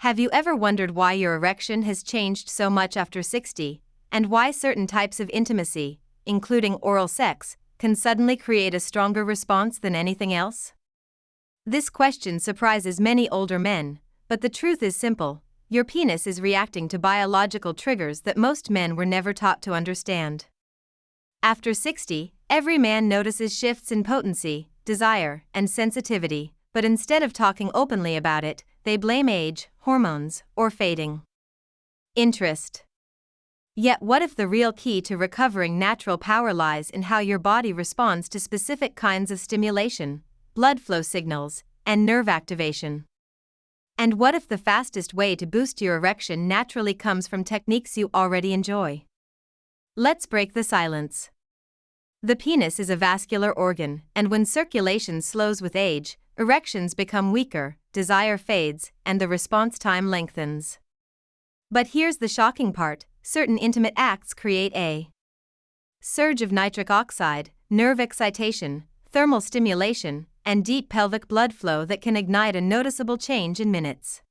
Have you ever wondered why your erection has changed so much after 60, and why certain types of intimacy, including oral sex, can suddenly create a stronger response than anything else? This question surprises many older men, but the truth is simple: your penis is reacting to biological triggers that most men were never taught to understand. After 60, every man notices shifts in potency, desire, and sensitivity, but instead of talking openly about it, they blame age, hormones, or fading interest. Yet what if the real key to recovering natural power lies in how your body responds to specific kinds of stimulation, blood flow signals, and nerve activation? And what if the fastest way to boost your erection naturally comes from techniques you already enjoy? Let's break the silence. The penis is a vascular organ, and when circulation slows with age, erections become weaker, desire fades, and the response time lengthens. But here's the shocking part: certain intimate acts create a surge of nitric oxide, nerve excitation, thermal stimulation, and deep pelvic blood flow that can ignite a noticeable change in minutes.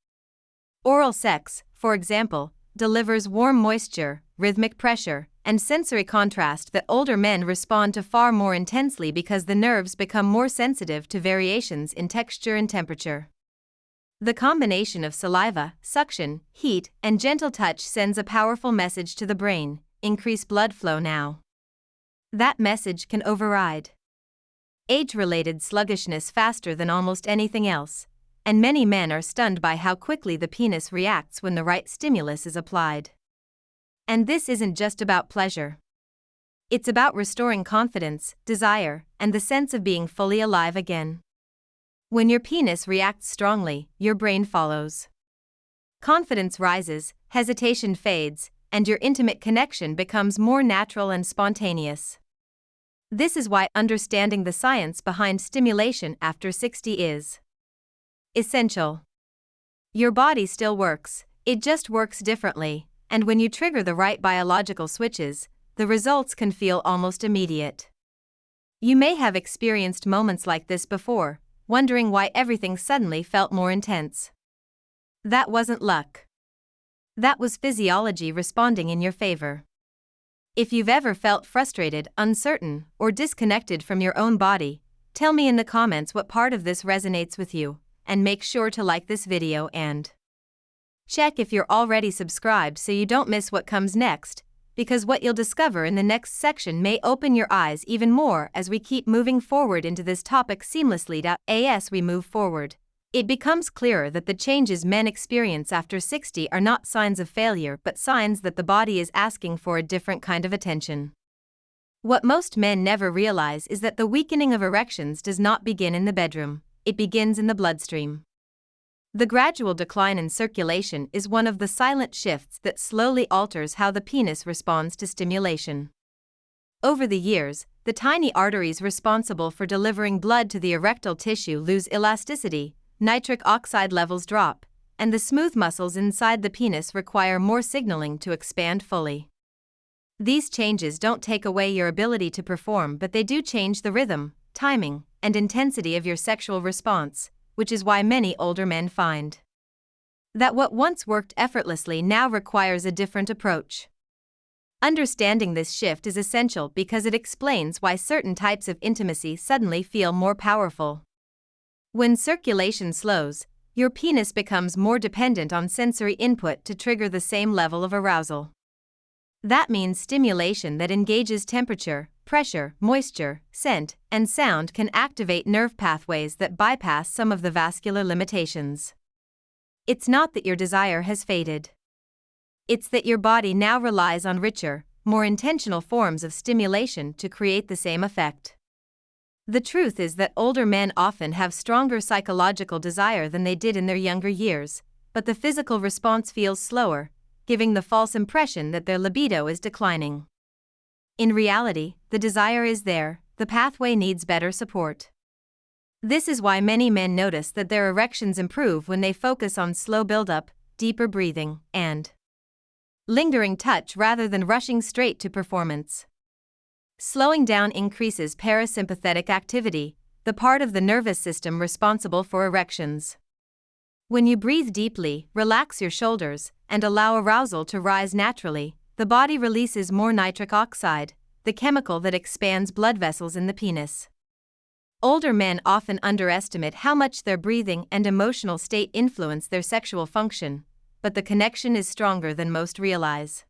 Oral sex, for example, delivers warm moisture, rhythmic pressure, and sensory contrast that older men respond to far more intensely because the nerves become more sensitive to variations in texture and temperature. The combination of saliva, suction, heat, and gentle touch sends a powerful message to the brain: increase blood flow now. That message can override age-related sluggishness faster than almost anything else, and many men are stunned by how quickly the penis reacts when the right stimulus is applied. And this isn't just about pleasure. It's about restoring confidence, desire, and the sense of being fully alive again. When your penis reacts strongly, your brain follows. Confidence rises, hesitation fades, and your intimate connection becomes more natural and spontaneous. This is why understanding the science behind stimulation after 60 is essential. Your body still works, it just works differently, and when you trigger the right biological switches, the results can feel almost immediate. You may have experienced moments like this before, wondering why everything suddenly felt more intense. That wasn't luck. That was physiology responding in your favor. If you've ever felt frustrated, uncertain, or disconnected from your own body, tell me in the comments what part of this resonates with you, and make sure to like this video and check if you're already subscribed so you don't miss what comes next, because what you'll discover in the next section may open your eyes even more as we keep moving forward into this topic seamlessly. As we move forward, it becomes clearer that the changes men experience after 60 are not signs of failure but signs that the body is asking for a different kind of attention. What most men never realize is that the weakening of erections does not begin in the bedroom, it begins in the bloodstream. The gradual decline in circulation is one of the silent shifts that slowly alters how the penis responds to stimulation. Over the years, the tiny arteries responsible for delivering blood to the erectile tissue lose elasticity, nitric oxide levels drop, and the smooth muscles inside the penis require more signaling to expand fully. These changes don't take away your ability to perform, but they do change the rhythm, timing, and intensity of your sexual response, which is why many older men find that what once worked effortlessly now requires a different approach. Understanding this shift is essential because it explains why certain types of intimacy suddenly feel more powerful. When circulation slows, your penis becomes more dependent on sensory input to trigger the same level of arousal. That means stimulation that engages temperature, pressure, moisture, scent, and sound can activate nerve pathways that bypass some of the vascular limitations. It's not that your desire has faded. It's that your body now relies on richer, more intentional forms of stimulation to create the same effect. The truth is that older men often have stronger psychological desire than they did in their younger years, but the physical response feels slower, giving the false impression that their libido is declining. In reality, the desire is there, the pathway needs better support. This is why many men notice that their erections improve when they focus on slow buildup, deeper breathing, and lingering touch rather than rushing straight to performance. Slowing down increases parasympathetic activity, the part of the nervous system responsible for erections. When you breathe deeply, relax your shoulders, and allow arousal to rise naturally, the body releases more nitric oxide, the chemical that expands blood vessels in the penis. Older men often underestimate how much their breathing and emotional state influence their sexual function, but the connection is stronger than most realize.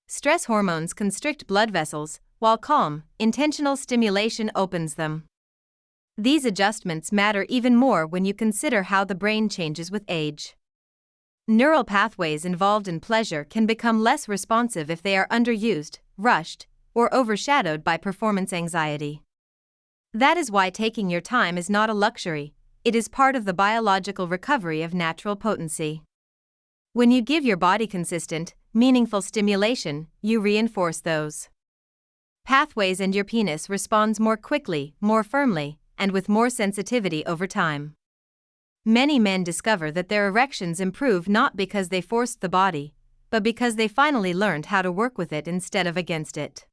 Stress hormones constrict blood vessels, while calm, intentional stimulation opens them. These adjustments matter even more when you consider how the brain changes with age. Neural pathways involved in pleasure can become less responsive if they are underused, rushed, or overshadowed by performance anxiety. That is why taking your time is not a luxury, it is part of the biological recovery of natural potency. When you give your body consistent, meaningful stimulation, you reinforce those pathways and your penis responds more quickly, more firmly, and with more sensitivity over time. Many men discover that their erections improve not because they forced the body, but because they finally learned how to work with it instead of against it.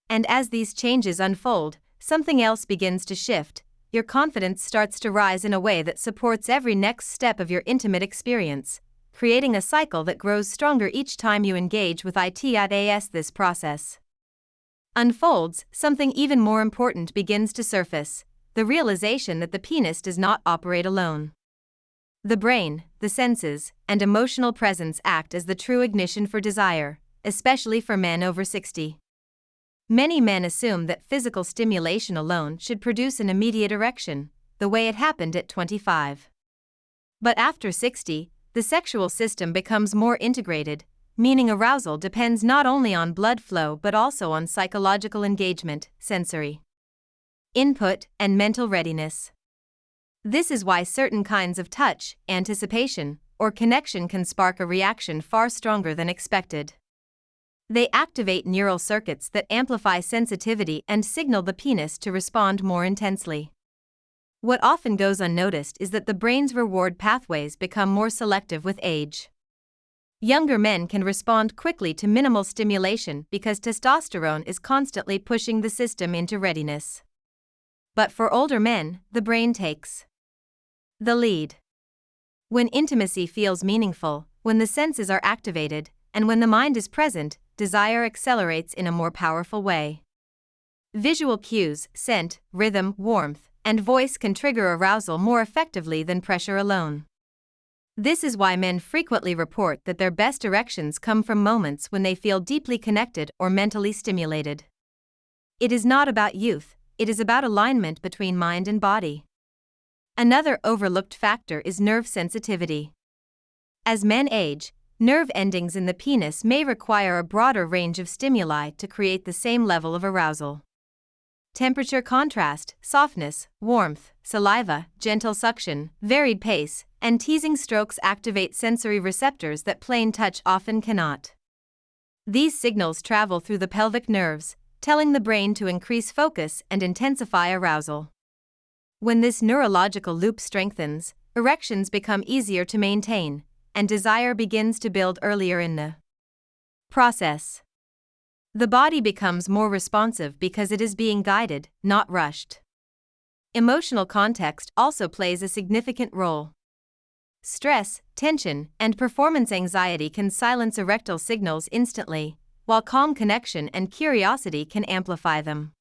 And as these changes unfold, something else begins to shift. Your confidence starts to rise in a way that supports every next step of your intimate experience, creating a cycle that grows stronger each time you engage with it. As this process unfolds, something even more important begins to surface: the realization that the penis does not operate alone. The brain, the senses, and emotional presence act as the true ignition for desire, especially for men over 60. Many men assume that physical stimulation alone should produce an immediate erection, the way it happened at 25. But after 60, the sexual system becomes more integrated, meaning arousal depends not only on blood flow but also on psychological engagement, sensory input, and mental readiness. This is why certain kinds of touch, anticipation, or connection can spark a reaction far stronger than expected. They activate neural circuits that amplify sensitivity and signal the penis to respond more intensely. What often goes unnoticed is that the brain's reward pathways become more selective with age. Younger men can respond quickly to minimal stimulation because testosterone is constantly pushing the system into readiness. But for older men, the brain takes the lead. When intimacy feels meaningful, when the senses are activated, and when the mind is present, desire accelerates in a more powerful way. Visual cues, scent, rhythm, warmth, and voice can trigger arousal more effectively than pressure alone. This is why men frequently report that their best erections come from moments when they feel deeply connected or mentally stimulated. It is not about youth, it is about alignment between mind and body. Another overlooked factor is nerve sensitivity. As men age, nerve endings in the penis may require a broader range of stimuli to create the same level of arousal. Temperature contrast, softness, warmth, saliva, gentle suction, varied pace, and teasing strokes activate sensory receptors that plain touch often cannot. These signals travel through the pelvic nerves, telling the brain to increase focus and intensify arousal. When this neurological loop strengthens, erections become easier to maintain, and desire begins to build earlier in the process. The body becomes more responsive because it is being guided, not rushed. Emotional context also plays a significant role. Stress, tension, and performance anxiety can silence erectile signals instantly, while calm connection and curiosity can amplify them.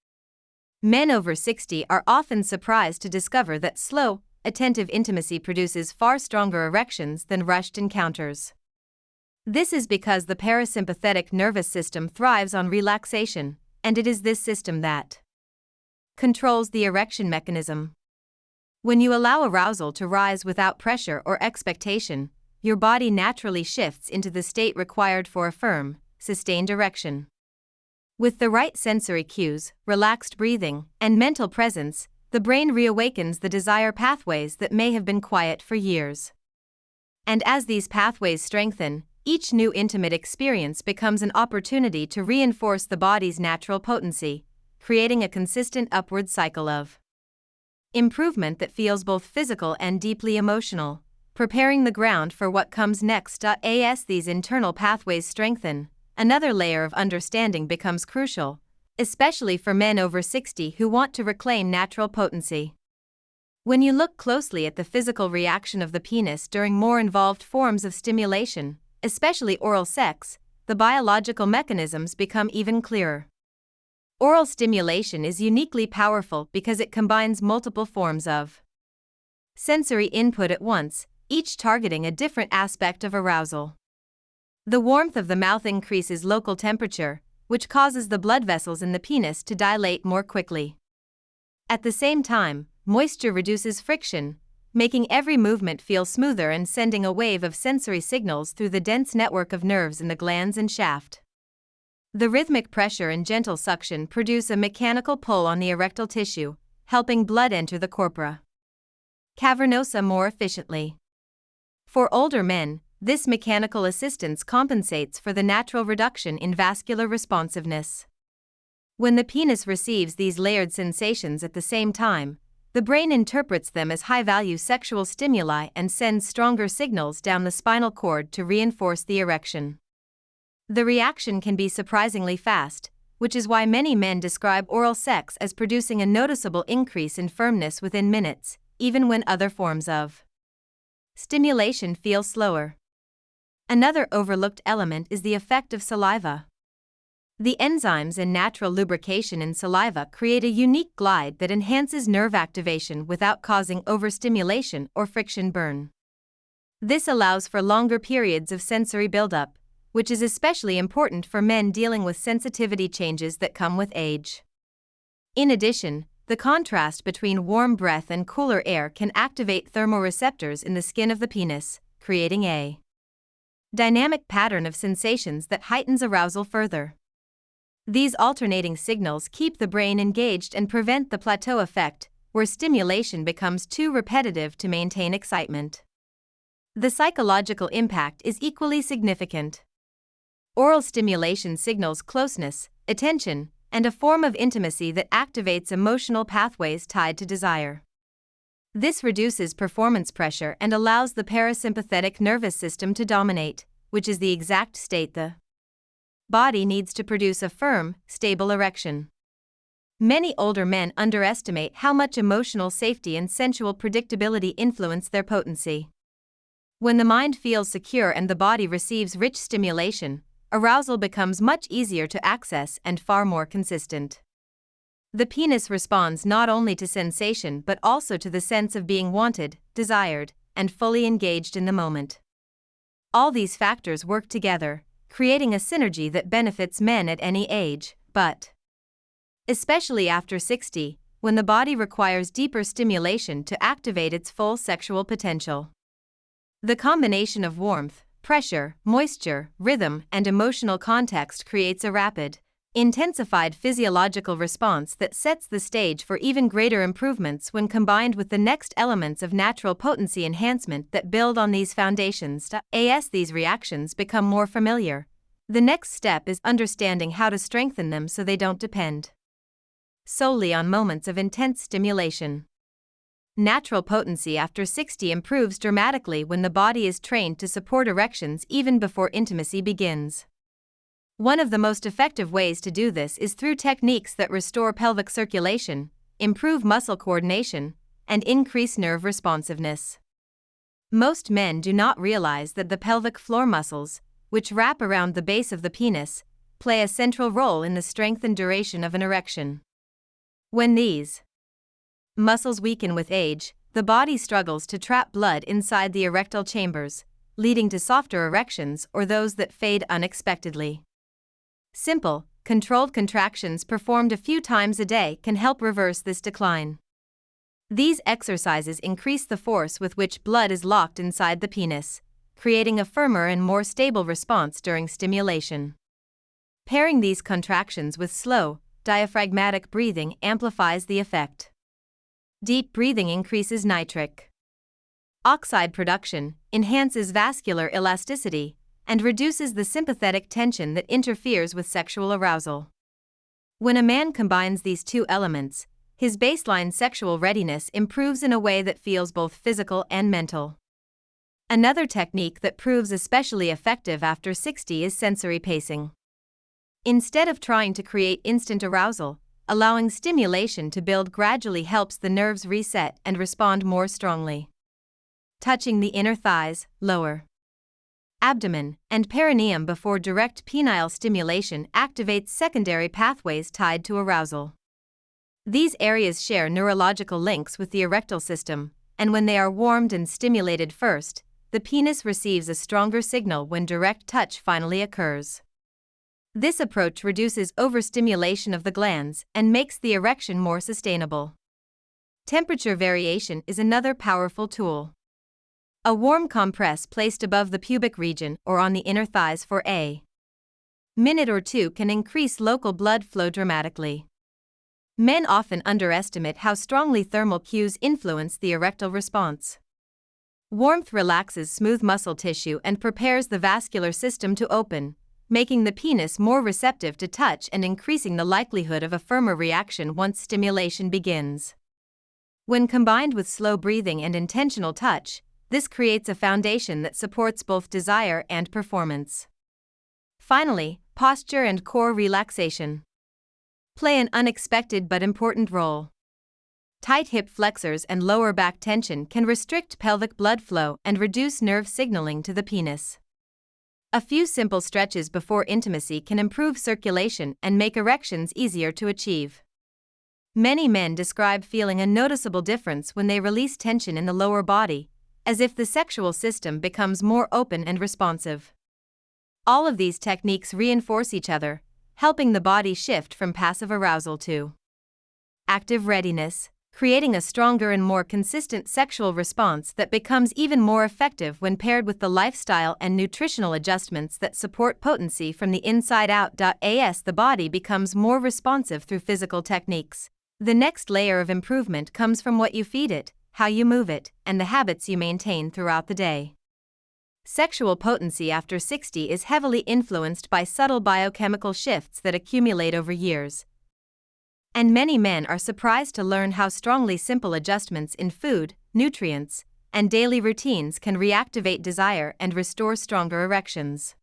Men over 60 are often surprised to discover that slow, attentive intimacy produces far stronger erections than rushed encounters. This is because the parasympathetic nervous system thrives on relaxation, and it is this system that controls the erection mechanism. When you allow arousal to rise without pressure or expectation, your body naturally shifts into the state required for a firm, sustained erection. With the right sensory cues, relaxed breathing, and mental presence, the brain reawakens the desire pathways that may have been quiet for years. And as these pathways strengthen, each new intimate experience becomes an opportunity to reinforce the body's natural potency, creating a consistent upward cycle of improvement that feels both physical and deeply emotional, preparing the ground for what comes next. As these internal pathways strengthen, another layer of understanding becomes crucial, especially for men over 60 who want to reclaim natural potency. When you look closely at the physical reaction of the penis during more involved forms of stimulation, especially oral sex, the biological mechanisms become even clearer. Oral stimulation is uniquely powerful because it combines multiple forms of sensory input at once, each targeting a different aspect of arousal. The warmth of the mouth increases local temperature, which causes the blood vessels in the penis to dilate more quickly. At the same time, moisture reduces friction, making every movement feel smoother and sending a wave of sensory signals through the dense network of nerves in the glans and shaft. The rhythmic pressure and gentle suction produce a mechanical pull on the erectile tissue, helping blood enter the corpora cavernosa more efficiently. For older men, this mechanical assistance compensates for the natural reduction in vascular responsiveness. When the penis receives these layered sensations at the same time, the brain interprets them as high-value sexual stimuli and sends stronger signals down the spinal cord to reinforce the erection. The reaction can be surprisingly fast, which is why many men describe oral sex as producing a noticeable increase in firmness within minutes, even when other forms of stimulation feel slower. Another overlooked element is the effect of saliva. The enzymes and natural lubrication in saliva create a unique glide that enhances nerve activation without causing overstimulation or friction burn. This allows for longer periods of sensory buildup, which is especially important for men dealing with sensitivity changes that come with age. In addition, the contrast between warm breath and cooler air can activate thermoreceptors in the skin of the penis, creating a dynamic pattern of sensations that heightens arousal further. These alternating signals keep the brain engaged and prevent the plateau effect, where stimulation becomes too repetitive to maintain excitement. The psychological impact is equally significant. Oral stimulation signals closeness, attention, and a form of intimacy that activates emotional pathways tied to desire. This reduces performance pressure and allows the parasympathetic nervous system to dominate, which is the exact state the body needs to produce a firm, stable erection. Many older men underestimate how much emotional safety and sensual predictability influence their potency. When the mind feels secure and the body receives rich stimulation, arousal becomes much easier to access and far more consistent. The penis responds not only to sensation but also to the sense of being wanted, desired, and fully engaged in the moment. All these factors work together, creating a synergy that benefits men at any age, but especially after 60, when the body requires deeper stimulation to activate its full sexual potential. The combination of warmth, pressure, moisture, rhythm, and emotional context creates a rapid, intensified physiological response that sets the stage for even greater improvements when combined with the next elements of natural potency enhancement that build on these foundations. As these reactions become more familiar, the next step is understanding how to strengthen them so they don't depend solely on moments of intense stimulation. Natural potency after 60 improves dramatically when the body is trained to support erections even before intimacy begins. One of the most effective ways to do this is through techniques that restore pelvic circulation, improve muscle coordination, and increase nerve responsiveness. Most men do not realize that the pelvic floor muscles, which wrap around the base of the penis, play a central role in the strength and duration of an erection. When these muscles weaken with age, the body struggles to trap blood inside the erectile chambers, leading to softer erections or those that fade unexpectedly. Simple, controlled contractions performed a few times a day can help reverse this decline. These exercises increase the force with which blood is locked inside the penis, creating a firmer and more stable response during stimulation. Pairing these contractions with slow, diaphragmatic breathing amplifies the effect. Deep breathing increases nitric oxide production, enhances vascular elasticity, and reduces the sympathetic tension that interferes with sexual arousal. When a man combines these two elements, his baseline sexual readiness improves in a way that feels both physical and mental. Another technique that proves especially effective after 60 is sensory pacing. Instead of trying to create instant arousal, allowing stimulation to build gradually helps the nerves reset and respond more strongly. Touching the inner thighs, lower abdomen, and perineum before direct penile stimulation activates secondary pathways tied to arousal. These areas share neurological links with the erectile system, and when they are warmed and stimulated first, the penis receives a stronger signal when direct touch finally occurs. This approach reduces overstimulation of the glands and makes the erection more sustainable. Temperature variation is another powerful tool. A warm compress placed above the pubic region or on the inner thighs for a minute or two can increase local blood flow dramatically. Men often underestimate how strongly thermal cues influence the erectile response. Warmth relaxes smooth muscle tissue and prepares the vascular system to open, making the penis more receptive to touch and increasing the likelihood of a firmer reaction once stimulation begins. When combined with slow breathing and intentional touch, this creates a foundation that supports both desire and performance. Finally, posture and core relaxation play an unexpected but important role. Tight hip flexors and lower back tension can restrict pelvic blood flow and reduce nerve signaling to the penis. A few simple stretches before intimacy can improve circulation and make erections easier to achieve. Many men describe feeling a noticeable difference when they release tension in the lower body, as if the sexual system becomes more open and responsive. All of these techniques reinforce each other, helping the body shift from passive arousal to active readiness, creating a stronger and more consistent sexual response that becomes even more effective when paired with the lifestyle and nutritional adjustments that support potency from the inside out. As the body becomes more responsive through physical techniques, the next layer of improvement comes from what you feed it, how you move it, and the habits you maintain throughout the day. Sexual potency after 60 is heavily influenced by subtle biochemical shifts that accumulate over years. And many men are surprised to learn how strongly simple adjustments in food, nutrients, and daily routines can reactivate desire and restore stronger erections.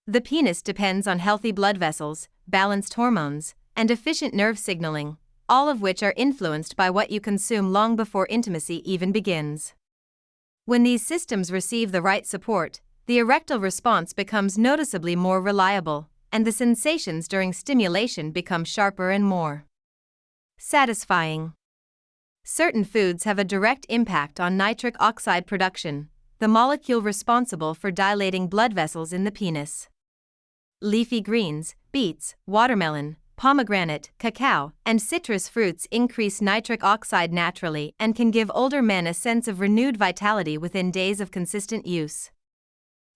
The penis depends on healthy blood vessels, balanced hormones, and efficient nerve signaling, all of which are influenced by what you consume long before intimacy even begins. When these systems receive the right support, the erectile response becomes noticeably more reliable, and the sensations during stimulation become sharper and more satisfying. Certain foods have a direct impact on nitric oxide production, the molecule responsible for dilating blood vessels in the penis. Leafy greens, beets, watermelon, pomegranate, cacao, and citrus fruits increase nitric oxide naturally and can give older men a sense of renewed vitality within days of consistent use.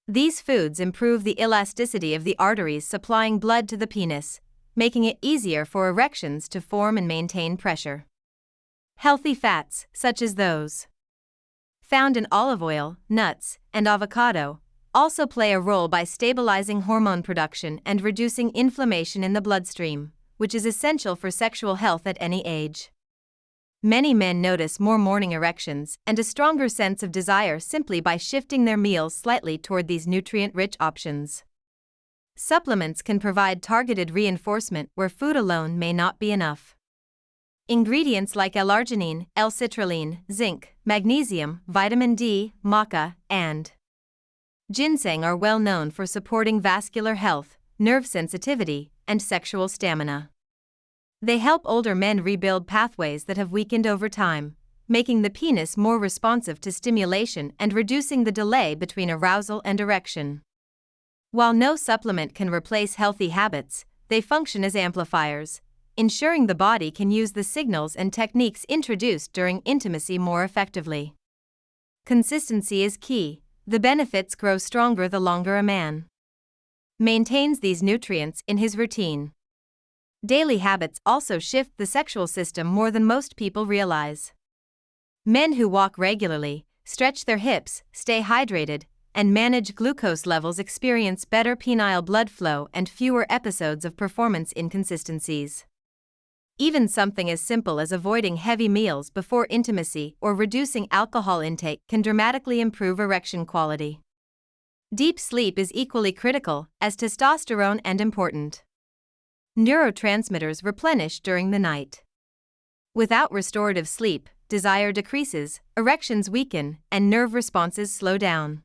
These foods improve the elasticity of the arteries supplying blood to the penis, making it easier for erections to form and maintain pressure. Healthy fats, such as those found in olive oil, nuts, and avocado, also play a role by stabilizing hormone production and reducing inflammation in the bloodstream, which is essential for sexual health at any age. Many men notice more morning erections and a stronger sense of desire simply by shifting their meals slightly toward these nutrient-rich options. Supplements can provide targeted reinforcement where food alone may not be enough. Ingredients like L-arginine, L-citrulline, zinc, magnesium, vitamin D, maca, and ginseng are well known for supporting vascular health, nerve sensitivity, and sexual stamina. They help older men rebuild pathways that have weakened over time, making the penis more responsive to stimulation and reducing the delay between arousal and erection. While no supplement can replace healthy habits, they function as amplifiers, ensuring the body can use the signals and techniques introduced during intimacy more effectively. Consistency is key. The benefits grow stronger the longer a man maintains these nutrients in his routine. Daily habits also shift the sexual system more than most people realize. Men who walk regularly, stretch their hips, stay hydrated, and manage glucose levels experience better penile blood flow and fewer episodes of performance inconsistencies. Even something as simple as avoiding heavy meals before intimacy or reducing alcohol intake can dramatically improve erection quality. Deep sleep is equally critical, as testosterone and important. Neurotransmitters replenish during the night. Without restorative sleep, desire decreases, erections weaken, and nerve responses slow down.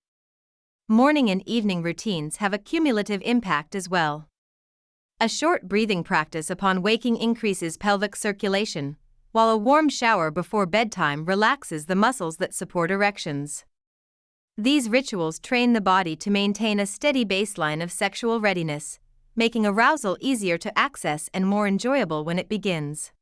Morning and evening routines have a cumulative impact as well. A short breathing practice upon waking increases pelvic circulation, while a warm shower before bedtime relaxes the muscles that support erections. These rituals train the body to maintain a steady baseline of sexual readiness, making arousal easier to access and more enjoyable when it begins.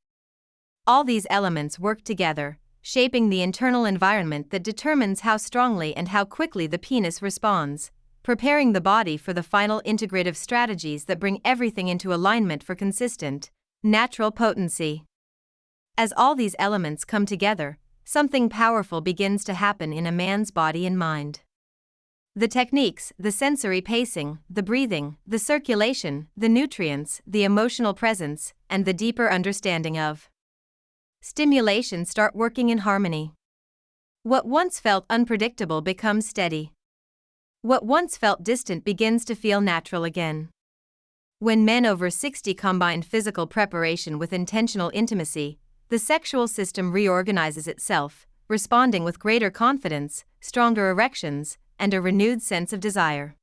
All these elements work together, shaping the internal environment that determines how strongly and how quickly the penis responds, preparing the body for the final integrative strategies that bring everything into alignment for consistent, natural potency. As all these elements come together, something powerful begins to happen in a man's body and mind. The techniques, the sensory pacing, the breathing, the circulation, the nutrients, the emotional presence, and the deeper understanding of stimulation start working in harmony. What once felt unpredictable becomes steady. What once felt distant begins to feel natural again. When men over 60 combine physical preparation with intentional intimacy, the sexual system reorganizes itself, responding with greater confidence, stronger erections, and a renewed sense of desire.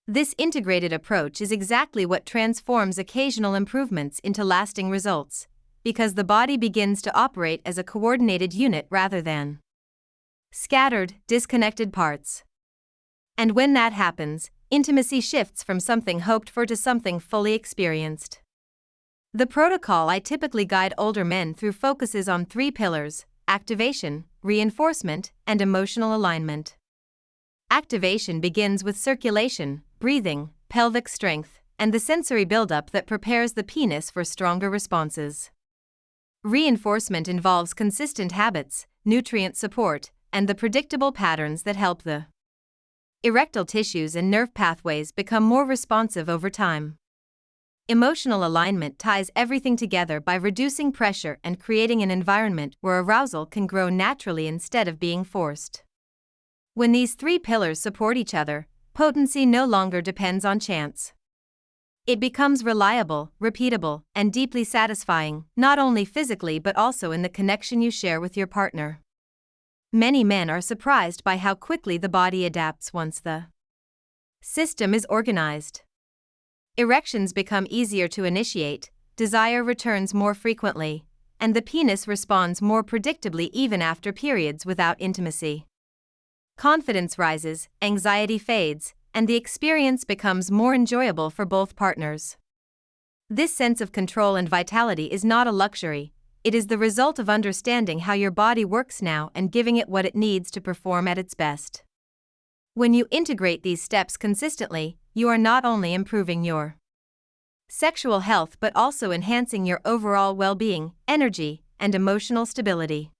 This integrated approach is exactly what transforms occasional improvements into lasting results, because the body begins to operate as a coordinated unit rather than scattered, disconnected parts. And when that happens, intimacy shifts from something hoped for to something fully experienced. The protocol I typically guide older men through focuses on 3 pillars: activation, reinforcement, and emotional alignment. Activation begins with circulation, breathing, pelvic strength, and the sensory buildup that prepares the penis for stronger responses. Reinforcement involves consistent habits, nutrient support, and the predictable patterns that help the erectile tissues and nerve pathways become more responsive over time. Emotional alignment ties everything together by reducing pressure and creating an environment where arousal can grow naturally instead of being forced. When these 3 pillars support each other, potency no longer depends on chance. It becomes reliable, repeatable, and deeply satisfying, not only physically but also in the connection you share with your partner. Many men are surprised by how quickly the body adapts once the system is organized. Erections become easier to initiate, desire returns more frequently, and the penis responds more predictably even after periods without intimacy. Confidence rises, anxiety fades, and the experience becomes more enjoyable for both partners. This sense of control and vitality is not a luxury, it is the result of understanding how your body works now and giving it what it needs to perform at its best. When you integrate these steps consistently, you are not only improving your sexual health but also enhancing your overall well-being, energy, and emotional stability.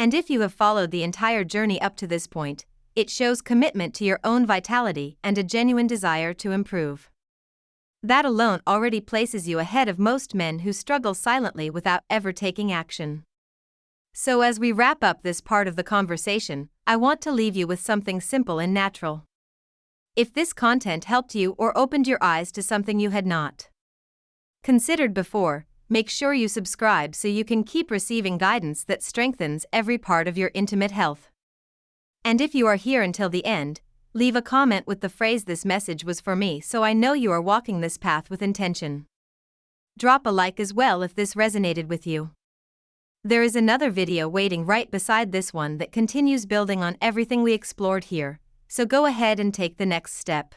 And if you have followed the entire journey up to this point, it shows commitment to your own vitality and a genuine desire to improve. That alone already places you ahead of most men who struggle silently without ever taking action. So as we wrap up this part of the conversation, I want to leave you with something simple and natural. If this content helped you or opened your eyes to something you had not considered before, make sure you subscribe so you can keep receiving guidance that strengthens every part of your intimate health. And if you are here until the end, leave a comment with the phrase "This message was for me," so I know you are walking this path with intention. Drop a like as well if this resonated with you. There is another video waiting right beside this one that continues building on everything we explored here, so go ahead and take the next step.